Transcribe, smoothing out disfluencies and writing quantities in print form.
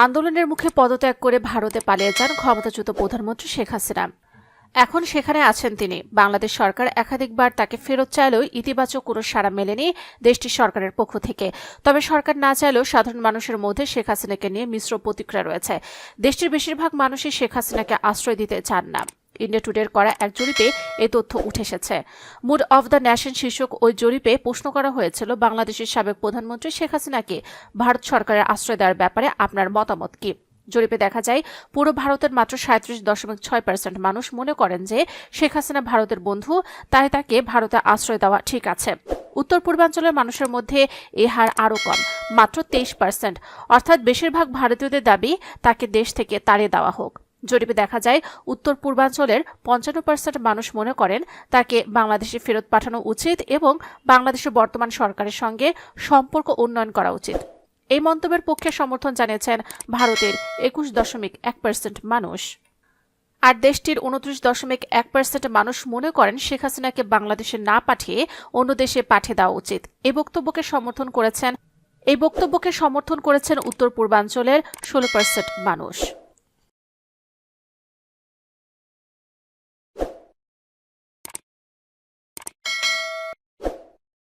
আন্দোলনের মুখে পদত্যাগ করে ভারতে পালিয়ে যান ক্ষমতাচ্যুত প্রধানমন্ত্রী শেখ হাসিনা। এখন সেখানে আছেন তিনি। বাংলাদেশ সরকার একাধিকবার তাকে ফেরত চাইলেও ইতিবাচক কোনো সাড়া মেলেনি দেশটির সরকারের পক্ষ থেকে। তবে সরকার না চাইলেও সাধারণ মানুষের মধ্যে শেখ হাসিনাকে নিয়ে মিশ্র প্রতিক্রিয়া রয়েছে। দেশটির বেশিরভাগ মানুষই শেখ হাসিনাকে আশ্রয় দিতে চান না। ইন্ডিয়া টুডের করা এক জরিপে এই তথ্য উঠে এসেছে। মুড অব দ্য নেশন শীর্ষক ওই জরিপে প্রশ্ন করা হয়েছিল, বাংলাদেশের সাবেক প্রধানমন্ত্রী শেখ হাসিনাকে ভারত সরকারের আশ্রয় দেওয়ার ব্যাপারে আপনার মতামত কি। জরিপে দেখা যায় পুরো ভারতের মাত্র 37.6% মানুষ মনে করেন যে শেখ হাসিনা ভারতের বন্ধু, তাই তাকে ভারতে আশ্রয় দেওয়া ঠিক আছে। উত্তর পূর্বাঞ্চলের মানুষের মধ্যে এই হার আরও কম, মাত্র 23%। অর্থাৎ বেশিরভাগ ভারতীয়দের দাবি তাকে দেশ থেকে তাড়িয়ে দেওয়া হোক। জরিপে দেখা যায় উত্তর পূর্বাঞ্চলের 55% মানুষ মনে করেন তাকে বাংলাদেশে ফেরত পাঠানো উচিত এবং বাংলাদেশের বর্তমান সরকারের সঙ্গে সম্পর্ক উন্নয়ন করা উচিত। এই মন্তব্যের পক্ষে সমর্থন জানিয়েছেন ভারতের 21.1% মানুষ। আর দেশটির 29.1% মানুষ মনে করেন শেখ হাসিনাকে বাংলাদেশে না পাঠিয়ে অন্য দেশে পাঠিয়ে দেওয়া উচিত। এই বক্তব্যকে সমর্থন করেছেন উত্তর পূর্বাঞ্চলের 16% মানুষ।